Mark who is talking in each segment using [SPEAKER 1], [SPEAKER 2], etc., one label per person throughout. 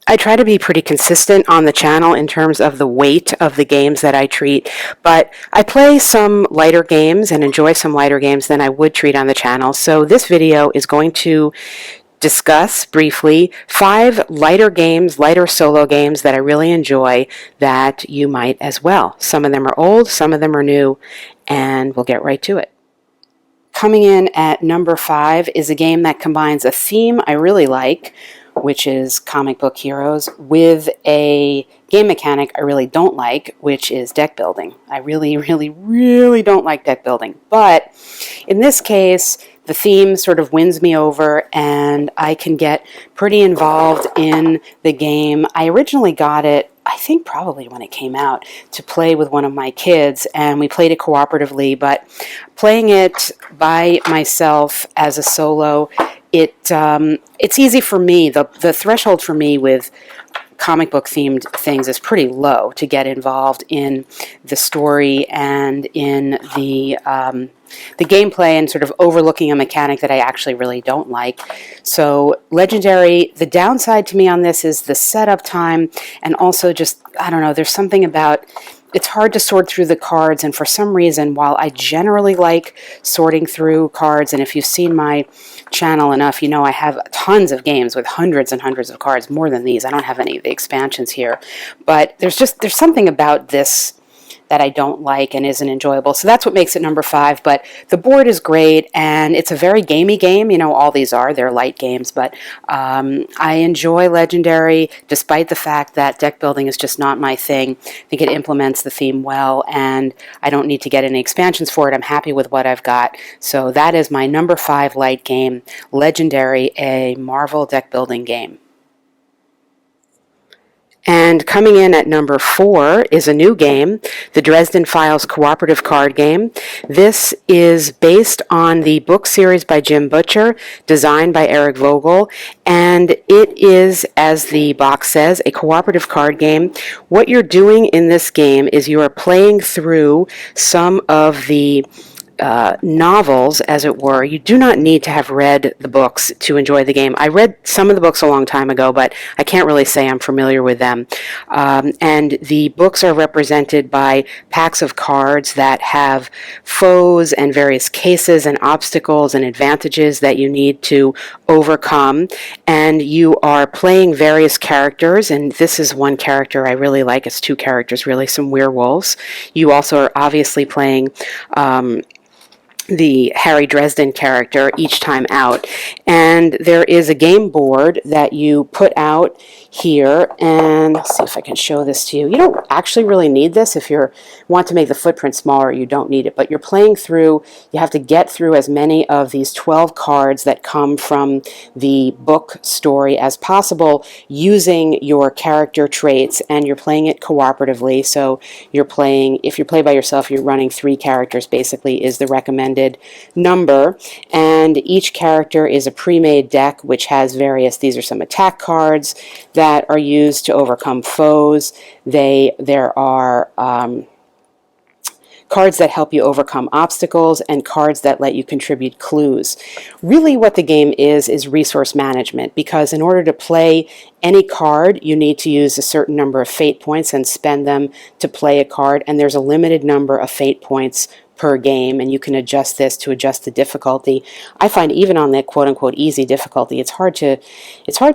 [SPEAKER 1] I try to be pretty consistent on the channel in terms of the weight of the games that I treat, but I play some lighter games and enjoy some lighter games than I would treat on the channel. So this video is going to discuss briefly 5 lighter games, lighter solo games that I really enjoy that you might as well. Some of them are old, some of them are new, and we'll get right to it. Coming in at number 5 is a game that combines a theme I really like, which is comic book heroes, with a game mechanic I really don't like, which is deck building. I really don't like deck building. But in this case, the theme sort of wins me over, and I can get pretty involved in the game. I originally got it, I think probably when it came out, to play with one of my kids, and we played it cooperatively, but playing it by myself as a solo, it's easy for me. The threshold for me with comic book themed things is pretty low to get involved in the story and in the gameplay and sort of overlooking a mechanic that I actually really don't like. So Legendary, the downside to me on this is the setup time, and also just, I don't know, there's something about it's hard to sort through the cards, and for some reason, while I generally like sorting through cards, and if you've seen my channel enough, you know I have tons of games with hundreds and hundreds of cards, more than these. I don't have any of the expansions here, but there's something about this that I don't like and isn't enjoyable. So that's what makes it number 5, but the board is great, and it's a very gamey game. You know, all these are, they're light games, but I enjoy Legendary, despite the fact that deck building is just not my thing. I think it implements the theme well, and I don't need to get any expansions for it. I'm happy with what I've got. So that is my number 5 light game, Legendary, a Marvel deck building game. And coming in at number 4 is a new game, the Dresden Files cooperative card game. This is based on the book series by Jim Butcher, designed by Eric Vogel, and it is, as the box says, a cooperative card game. What you're doing in this game is you are playing through some of the novels, as it were. You do not need to have read the books to enjoy the game. I read some of the books a long time ago, but I can't really say I'm familiar with them. And the books are represented by packs of cards that have foes and various cases and obstacles and advantages that you need to overcome. And you are playing various characters, and this is one character I really like. It's 2 characters, really, some werewolves. You also are obviously playing the Harry Dresden character each time out, and there is a game board that you put out here, and let's see if I can show this to you. You don't actually really need this. If you want to make the footprint smaller, you don't need it, but you're playing through, you have to get through as many of these 12 cards that come from the book story as possible using your character traits, and you're playing it cooperatively. So you're playing, if you play by yourself, you're running 3 characters basically is the recommended number, and each character is a pre-made deck which has various, these are some attack cards that are used to overcome foes. There are cards that help you overcome obstacles, and cards that let you contribute clues. Really what the game is resource management, because in order to play any card, you need to use a certain number of fate points and spend them to play a card, and there's a limited number of fate points per game, and you can adjust this to adjust the difficulty. I find even on the quote-unquote easy difficulty, it's hard to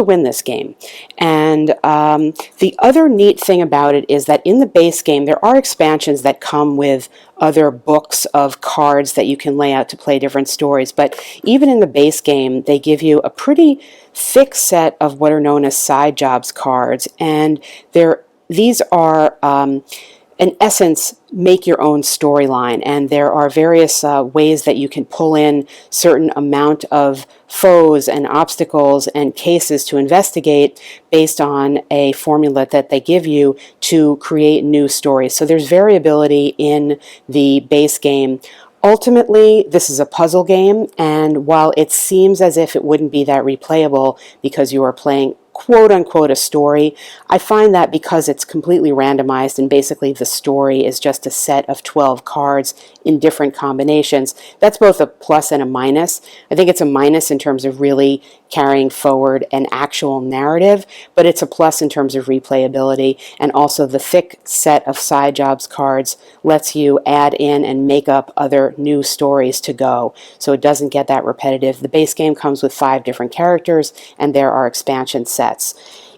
[SPEAKER 1] win this game. And the other neat thing about it is that in the base game, there are expansions that come with other books of cards that you can lay out to play different stories. But even in the base game, they give you a pretty thick set of what are known as side jobs cards, and these are in essence, make your own storyline, and there are various ways that you can pull in certain amount of foes and obstacles and cases to investigate based on a formula that they give you to create new stories. So there's variability in the base game. Ultimately, this is a puzzle game, and while it seems as if it wouldn't be that replayable because you are playing quote-unquote a story. I find that because it's completely randomized and basically the story is just a set of 12 cards in different combinations, that's both a plus and a minus. I think it's a minus in terms of really carrying forward an actual narrative, but it's a plus in terms of replayability, and also the thick set of side jobs cards lets you add in and make up other new stories to go, so it doesn't get that repetitive. The base game comes with 5 different characters, and there are expansion sets.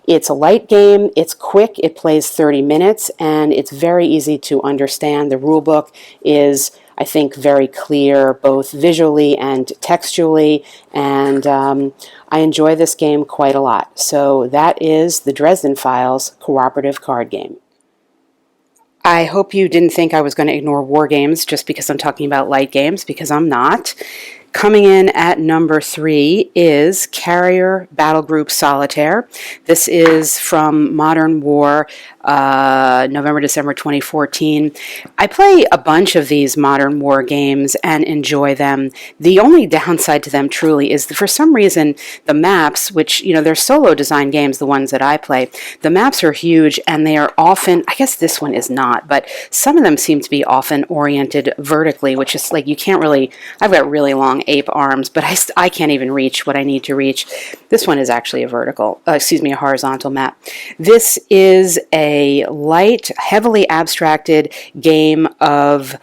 [SPEAKER 1] It's a light game, it's quick, it plays 30 minutes, and it's very easy to understand. The rulebook is, I think, very clear both visually and textually, and I enjoy this game quite a lot. So that is the Dresden Files cooperative card game. I hope you didn't think I was going to ignore war games just because I'm talking about light games, because I'm not. Coming in at number 3 is Carrier Battle Group Solitaire. This is from Modern War, November-December 2014. I play a bunch of these Modern War games and enjoy them. The only downside to them truly is that for some reason the maps, which, you know, they're solo design games, the ones that I play, the maps are huge and they are often, I guess this one is not, but some of them seem to be often oriented vertically, which is like you can't really, I've got really long ape arms, but I can't even reach what I need to reach. This one is actually a a horizontal map. This is a light, heavily abstracted game of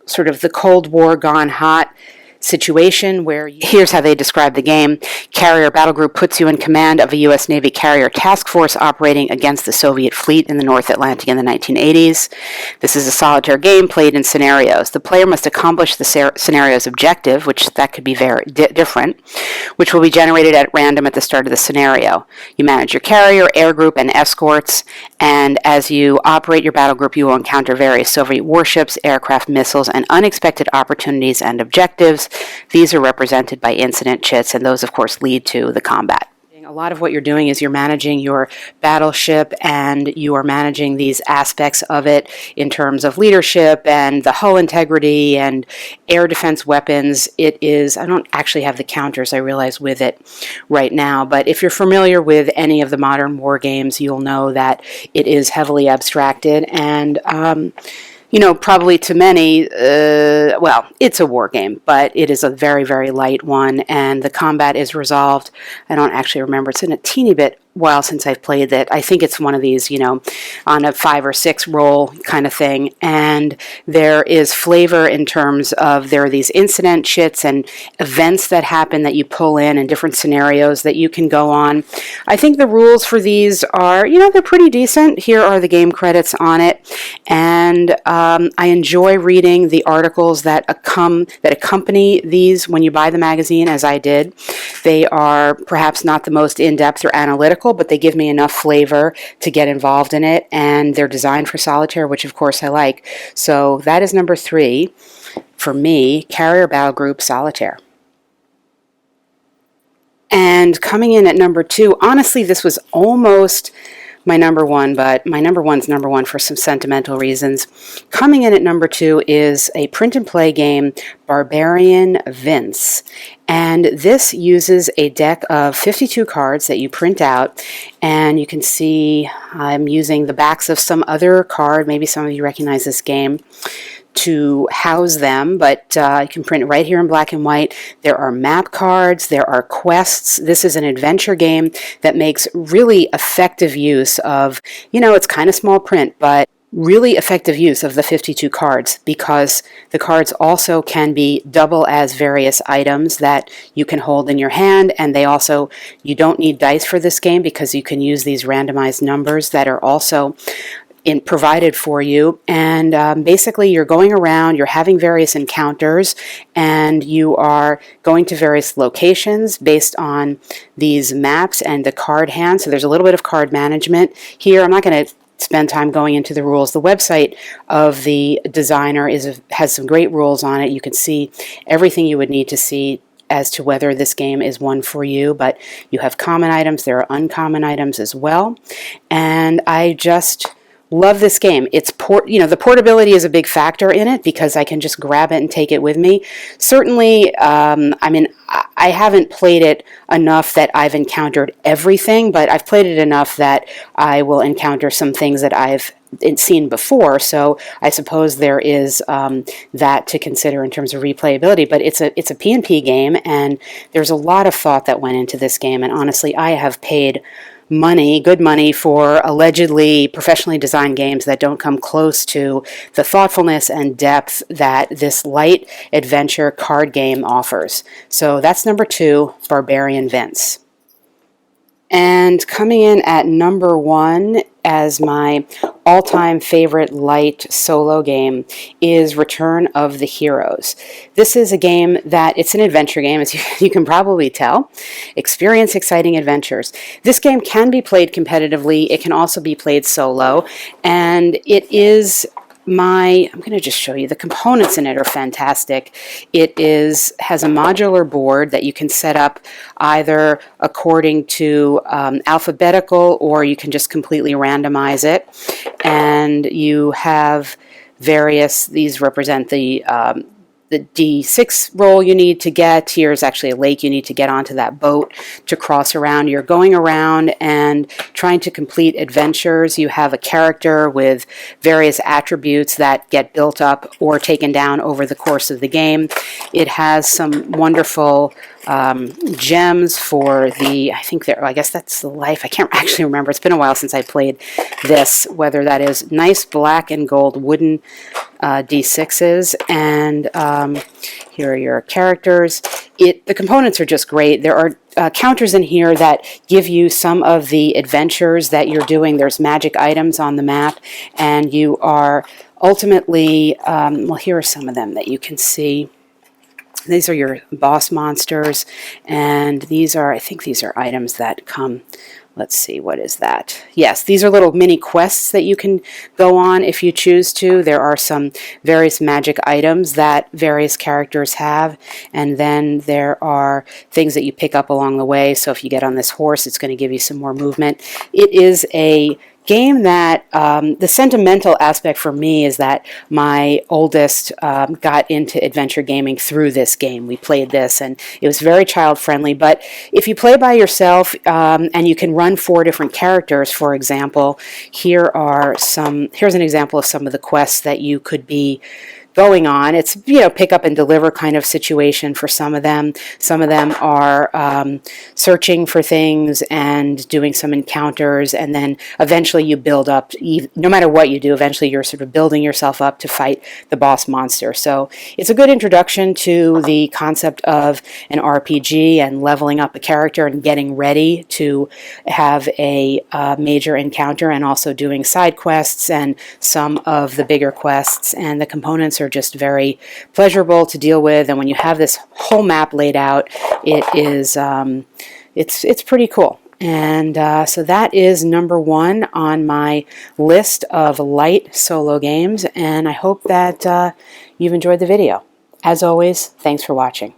[SPEAKER 1] sort of the Cold War gone hot situation where here's how they describe the game. Carrier Battle Group puts you in command of a U.S. Navy carrier task force operating against the Soviet fleet in the North Atlantic in the 1980s. This is a solitaire game played in scenarios. The player must accomplish the scenario's objective, which that could be very different, which will be generated at random at the start of the scenario. You manage your carrier, air group, and escorts, and as you operate your battle group, you will encounter various Soviet warships, aircraft, missiles, and unexpected opportunities and objectives. These are represented by incident chits, and those, of course, lead to the combat. A lot of what you're doing is you're managing your battleship and you are managing these aspects of it in terms of leadership and the hull integrity and air defense weapons. It is, I don't actually have the counters, I realize, with it right now, but if you're familiar with any of the modern war games, you'll know that it is heavily abstracted and you know, probably to many, well, it's a war game, but it is a very, very light one, and the combat is resolved. I don't actually remember. It's in a teeny bit while since I've played it. I think it's one of these, you know, on a 5 or 6 roll kind of thing, and there is flavor in terms of there are these incident chits and events that happen that you pull in and different scenarios that you can go on. I think the rules for these are, you know, they're pretty decent. Here are the game credits on it, and I enjoy reading the articles that accompany these when you buy the magazine, as I did. They are perhaps not the most in-depth or analytical, but they give me enough flavor to get involved in it, and they're designed for solitaire, which of course I like. So that is number 3 for me, Carrier Battle Group Solitaire. And coming in at number 2, honestly, this was almost my number 1, but my number 1's number 1 for some sentimental reasons. Coming in at number 2 is a print and play game, Barbarian Vince. And this uses a deck of 52 cards that you print out, and you can see I'm using the backs of some other card, maybe some of you recognize this game, to house them, but you can print it right here in black and white. There are map cards, there are quests. This is an adventure game that makes really effective use of, you know, it's kind of small print, but really effective use of the 52 cards, because the cards also can be double as various items that you can hold in your hand, and they also, you don't need dice for this game because you can use these randomized numbers that are also provided for you, and basically you're going around, you're having various encounters, and you are going to various locations based on these maps and the card hand. So there's a little bit of card management here. I'm not going to spend time going into the rules. The website of the designer has some great rules on it. You can see everything you would need to see as to whether this game is one for you, but you have common items, there are uncommon items as well, and I just Love this game. It's the portability is a big factor in it because I can just grab it and take it with me. Certainly, I mean, I haven't played it enough that I've encountered everything, but I've played it enough that I will encounter some things that I've seen before. So I suppose there is that to consider in terms of replayability. But it's a P&P game, and there's a lot of thought that went into this game. And honestly, I have paid money, good money, for allegedly professionally designed games that don't come close to the thoughtfulness and depth that this light adventure card game offers. So that's number 2, Barbarian Vince. And coming in at number 1 as my all-time favorite light solo game is Return of the Heroes. This is a game that, it's an adventure game, as you can probably tell. Experience exciting adventures. This game can be played competitively. It can also be played solo. And it is I'm going to just show you. The components in it are fantastic. It has a modular board that you can set up either according to alphabetical, or you can just completely randomize it. And you have these represent the D6 roll you need to get. Here's actually a lake you need to get onto that boat to cross around. You're going around and trying to complete adventures. You have a character with various attributes that get built up or taken down over the course of the game. It has some wonderful gems for I guess that's the life. I can't actually remember. It's been a while since I played this, whether that is nice black and gold wooden D6s, and here are your characters. The components are just great. There are counters in here that give you some of the adventures that you're doing. There's magic items on the map, and you are ultimately, well, here are some of them that you can see. These are your boss monsters, and I think these are items that come, let's see, what is that? Yes, these are little mini quests that you can go on if you choose to. There are some various magic items that various characters have, and then there are things that you pick up along the way. So if you get on this horse, it's going to give you some more movement. It is a game that the sentimental aspect for me is that my oldest got into adventure gaming through this game. We played this, and it was very child friendly. But if you play by yourself and you can run 4 different characters, for example, here's an example of some of the quests that you could be going on. It's, pick up and deliver kind of situation for some of them. Some of them are searching for things and doing some encounters, and then eventually you build up. No matter what you do, eventually you're sort of building yourself up to fight the boss monster. So it's a good introduction to the concept of an RPG and leveling up a character and getting ready to have a major encounter, and also doing side quests and some of the bigger quests. And the components are just very pleasurable to deal with, and when you have this whole map laid out, it is it's pretty cool. And so that is number 1 on my list of light solo games, and I hope that you've enjoyed the video. As always, thanks for watching.